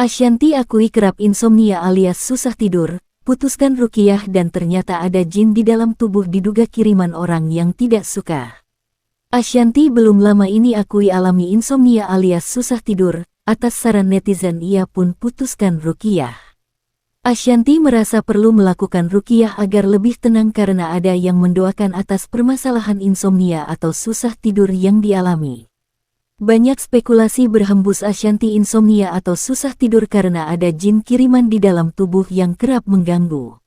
Ashanti akui kerap insomnia alias susah tidur, putuskan ruqyah dan ternyata ada jin di dalam tubuh diduga kiriman orang yang tidak suka. Ashanti belum lama ini akui alami insomnia alias susah tidur, atas saran netizen ia pun putuskan ruqyah. Ashanti merasa perlu melakukan ruqyah agar lebih tenang karena ada yang mendoakan atas permasalahan insomnia atau susah tidur yang dialami. Banyak spekulasi berhembus Ashanti insomnia atau susah tidur karena ada jin kiriman di dalam tubuh yang kerap mengganggu.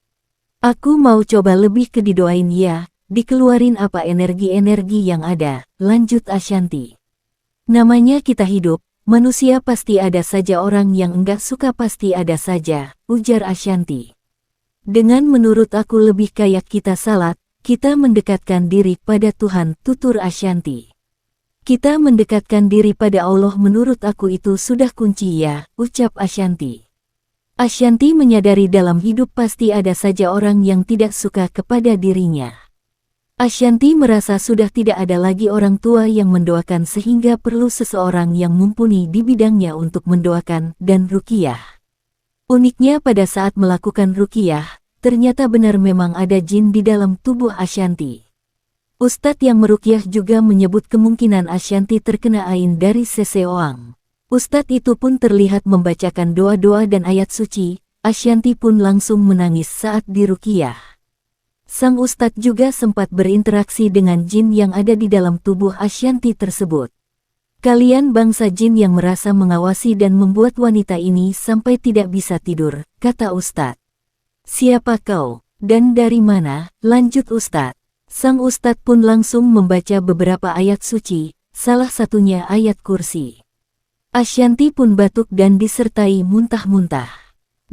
Aku mau coba lebih ke didoain ya, dikeluarin apa energi-energi yang ada, lanjut Ashanti. Namanya kita hidup, manusia pasti ada saja orang yang enggak suka pasti ada saja, ujar Ashanti. Dengan menurut aku lebih kayak kita salat, kita mendekatkan diri pada Tuhan, tutur Ashanti. Kita mendekatkan diri pada Allah menurut aku itu sudah kunci ya, ucap Ashanti. Ashanti menyadari dalam hidup pasti ada saja orang yang tidak suka kepada dirinya. Ashanti merasa sudah tidak ada lagi orang tua yang mendoakan sehingga perlu seseorang yang mumpuni di bidangnya untuk mendoakan dan ruqyah. Uniknya pada saat melakukan ruqyah, ternyata benar memang ada jin di dalam tubuh Ashanti. Ustadz yang meruqyah juga menyebut kemungkinan Ashanti terkena ain dari seseorang. Ustadz itu pun terlihat membacakan doa-doa dan ayat suci, Ashanti pun langsung menangis saat diruqyah. Sang ustadz juga sempat berinteraksi dengan jin yang ada di dalam tubuh Ashanti tersebut. Kalian bangsa jin yang merasa mengawasi dan membuat wanita ini sampai tidak bisa tidur, kata ustadz. Siapa kau, dan dari mana, lanjut ustadz. Sang ustadz pun langsung membaca beberapa ayat suci, salah satunya ayat kursi. Ashanti pun batuk dan disertai muntah-muntah.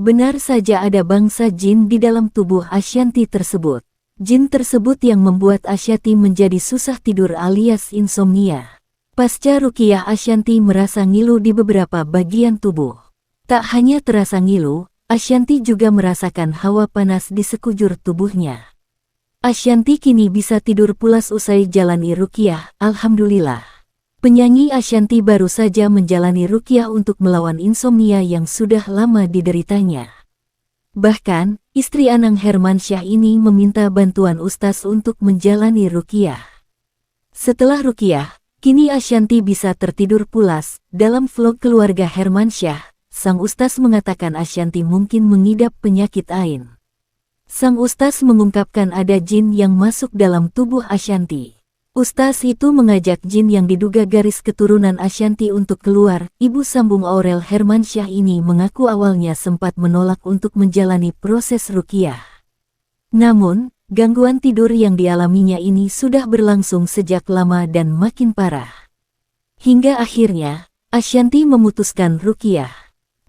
Benar saja ada bangsa jin di dalam tubuh Ashanti tersebut. Jin tersebut yang membuat Ashanti menjadi susah tidur alias insomnia. Pasca ruqyah Ashanti merasa ngilu di beberapa bagian tubuh. Tak hanya terasa ngilu, Ashanti juga merasakan hawa panas di sekujur tubuhnya. Ashanti kini bisa tidur pulas usai jalani ruqyah, alhamdulillah. Penyanyi Ashanti baru saja menjalani ruqyah untuk melawan insomnia yang sudah lama dideritanya. Bahkan, istri Anang Hermansyah ini meminta bantuan ustaz untuk menjalani ruqyah. Setelah ruqyah, kini Ashanti bisa tertidur pulas. Dalam vlog keluarga Hermansyah, sang ustaz mengatakan Ashanti mungkin mengidap penyakit ain. Sang ustaz mengungkapkan ada jin yang masuk dalam tubuh Ashanti. Ustaz itu mengajak jin yang diduga garis keturunan Ashanti untuk keluar. Ibu sambung Aurel Hermansyah ini mengaku awalnya sempat menolak untuk menjalani proses ruqyah. Namun, gangguan tidur yang dialaminya ini sudah berlangsung sejak lama dan makin parah. Hingga akhirnya, Ashanti memutuskan ruqyah.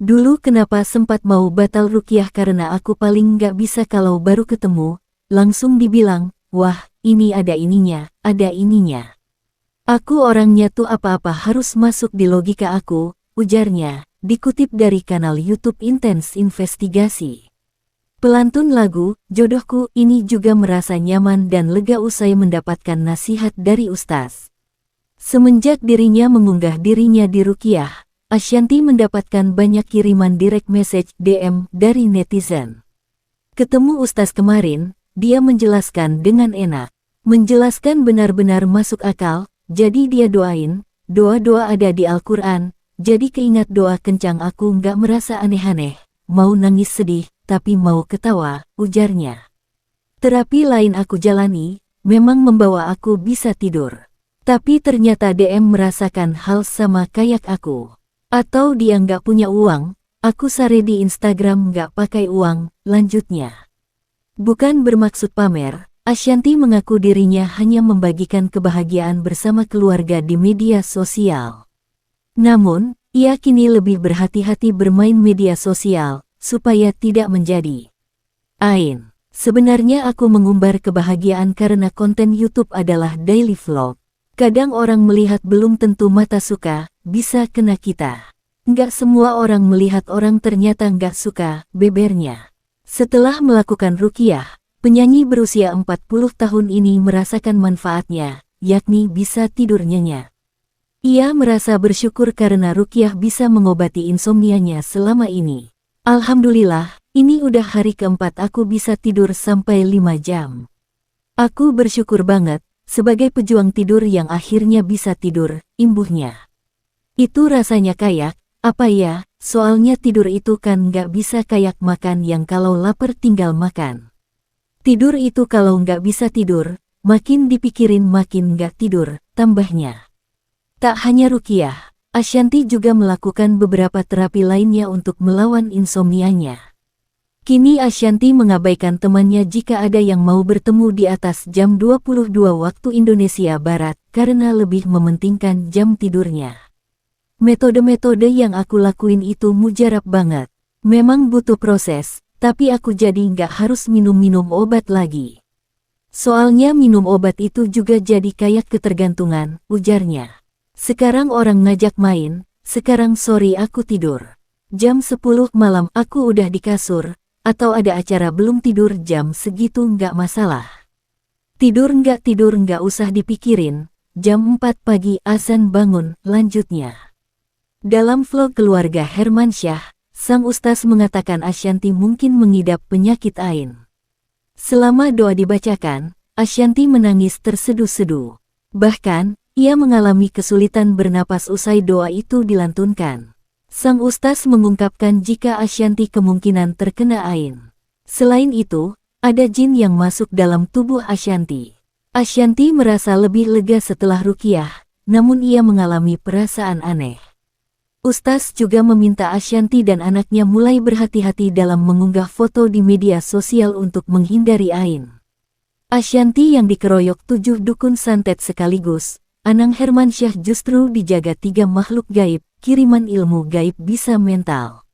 Dulu kenapa sempat mau batal ruqyah karena aku paling nggak bisa kalau baru ketemu, langsung dibilang, wah, ini ada ininya, ada ininya. Aku orangnya tuh apa-apa harus masuk di logika aku, ujarnya, dikutip dari kanal YouTube Intens Investigasi. Pelantun lagu, Jodohku ini juga merasa nyaman dan lega usai mendapatkan nasihat dari ustaz. Semenjak dirinya mengunggah dirinya di ruqyah, Ashanti mendapatkan banyak kiriman direct message DM dari netizen. Ketemu ustaz kemarin, dia menjelaskan dengan enak. Menjelaskan benar-benar masuk akal, jadi dia doain, doa-doa ada di Al-Quran, jadi keingat doa kencang aku nggak merasa aneh-aneh, mau nangis sedih, tapi mau ketawa, ujarnya. Terapi lain aku jalani, memang membawa aku bisa tidur. Tapi ternyata DM merasakan hal sama kayak aku. Atau dia nggak punya uang, aku sare di Instagram nggak pakai uang, lanjutnya. Bukan bermaksud pamer, Ashanti mengaku dirinya hanya membagikan kebahagiaan bersama keluarga di media sosial. Namun, ia kini lebih berhati-hati bermain media sosial, supaya tidak menjadi ain. Sebenarnya aku mengumbar kebahagiaan karena konten YouTube adalah daily vlog. Kadang orang melihat belum tentu mata suka, bisa kena kita. Nggak semua orang melihat orang ternyata nggak suka, bebernya. Setelah melakukan ruqyah, penyanyi berusia 40 tahun ini merasakan manfaatnya, yakni bisa tidur nyenyak. Ia merasa bersyukur karena ruqyah bisa mengobati insomnianya selama ini. Alhamdulillah, ini udah hari keempat aku bisa tidur sampai 5 jam. Aku bersyukur banget, sebagai pejuang tidur yang akhirnya bisa tidur, imbuhnya. Itu rasanya kayak, apa ya, soalnya tidur itu kan nggak bisa kayak makan yang kalau lapar tinggal makan. Tidur itu kalau nggak bisa tidur, makin dipikirin makin nggak tidur, tambahnya. Tak hanya ruqyah, Ashanti juga melakukan beberapa terapi lainnya untuk melawan insomnianya. Kini Ashanti mengabaikan temannya jika ada yang mau bertemu di atas jam 22 waktu Indonesia Barat karena lebih mementingkan jam tidurnya. Metode-metode yang aku lakuin itu mujarab banget. Memang butuh proses, tapi aku jadi nggak harus minum-minum obat lagi. Soalnya minum obat itu juga jadi kayak ketergantungan, ujarnya. Sekarang orang ngajak main, sekarang sorry aku tidur. Jam 10 malam aku udah di kasur, atau ada acara belum tidur jam segitu nggak masalah. Tidur nggak usah dipikirin, jam 4 pagi azan bangun, lanjutnya. Dalam vlog keluarga Hermansyah, sang ustaz mengatakan Ashanti mungkin mengidap penyakit ain. Selama doa dibacakan, Ashanti menangis terseduh-seduh. Bahkan, ia mengalami kesulitan bernapas usai doa itu dilantunkan. Sang ustaz mengungkapkan jika Ashanti kemungkinan terkena ain. Selain itu, ada jin yang masuk dalam tubuh Ashanti. Ashanti merasa lebih lega setelah ruqyah, namun ia mengalami perasaan aneh. Ustaz juga meminta Ashanti dan anaknya mulai berhati-hati dalam mengunggah foto di media sosial untuk menghindari ain. Ashanti yang dikeroyok 7 dukun santet sekaligus, Anang Hermansyah justru dijaga 3 makhluk gaib, kiriman ilmu gaib bisa mental.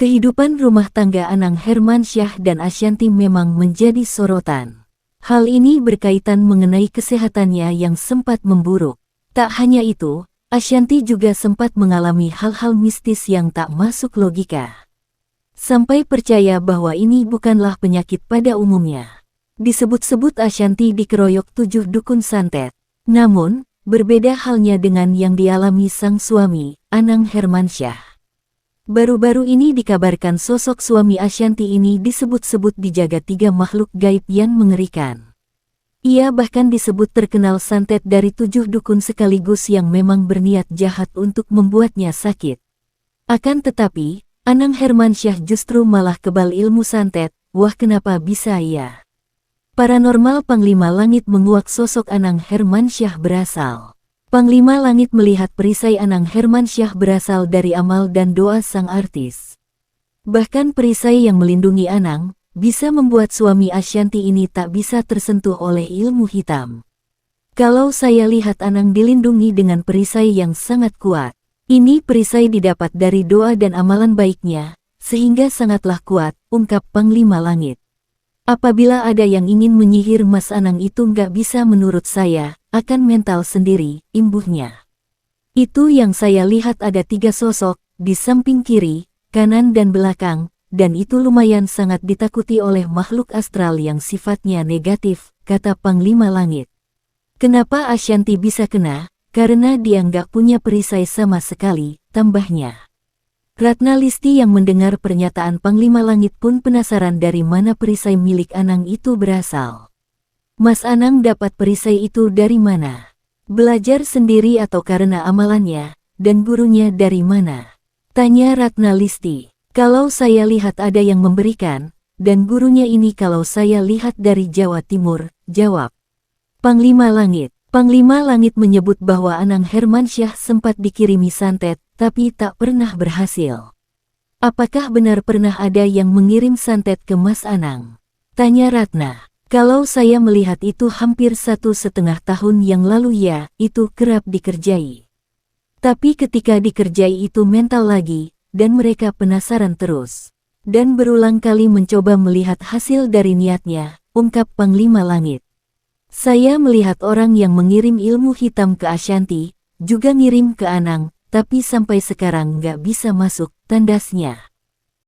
Kehidupan rumah tangga Anang Hermansyah dan Ashanti memang menjadi sorotan. Hal ini berkaitan mengenai kesehatannya yang sempat memburuk. Tak hanya itu, Ashanti juga sempat mengalami hal-hal mistis yang tak masuk logika. Sampai percaya bahwa ini bukanlah penyakit pada umumnya. Disebut-sebut Ashanti dikeroyok 7 dukun santet. Namun, berbeda halnya dengan yang dialami sang suami, Anang Hermansyah. Baru-baru ini dikabarkan sosok suami Ashanti ini disebut-sebut dijaga 3 makhluk gaib yang mengerikan. Ia bahkan disebut terkenal santet dari 7 dukun sekaligus yang memang berniat jahat untuk membuatnya sakit. Akan tetapi, Anang Hermansyah justru malah kebal ilmu santet, wah kenapa bisa ya? Paranormal Panglima Langit menguak sosok Anang Hermansyah berasal. Panglima Langit melihat perisai Anang Hermansyah berasal dari amal dan doa sang artis. Bahkan perisai yang melindungi Anang, bisa membuat suami Ashanti ini tak bisa tersentuh oleh ilmu hitam. Kalau saya lihat Anang dilindungi dengan perisai yang sangat kuat. Ini perisai didapat dari doa dan amalan baiknya, sehingga sangatlah kuat, ungkap Panglima Langit. Apabila ada yang ingin menyihir Mas Anang itu nggak bisa menurut saya, akan mental sendiri, imbuhnya. Itu yang saya lihat ada 3 sosok, di samping kiri, kanan dan belakang, dan itu lumayan sangat ditakuti oleh makhluk astral yang sifatnya negatif, kata Panglima Langit. Kenapa Ashanti bisa kena? Karena dia nggak punya perisai sama sekali, tambahnya. Ratna Listi yang mendengar pernyataan Panglima Langit pun penasaran dari mana perisai milik Anang itu berasal. Mas Anang dapat perisai itu dari mana? Belajar sendiri atau karena amalannya, dan gurunya dari mana? Tanya Ratna Listi. Kalau saya lihat ada yang memberikan, dan gurunya ini kalau saya lihat dari Jawa Timur, jawab Panglima Langit. Panglima Langit menyebut bahwa Anang Hermansyah sempat dikirimi santet, tapi tak pernah berhasil. Apakah benar pernah ada yang mengirim santet ke Mas Anang? Tanya Ratna. Kalau saya melihat itu hampir 1,5 tahun yang lalu ya, itu kerap dikerjai. Tapi ketika dikerjai itu mental lagi, dan mereka penasaran terus. Dan berulang kali mencoba melihat hasil dari niatnya, ungkap Panglima Langit. Saya melihat orang yang mengirim ilmu hitam ke Ashanti, juga ngirim ke Anang, tapi sampai sekarang nggak bisa masuk, tandasnya.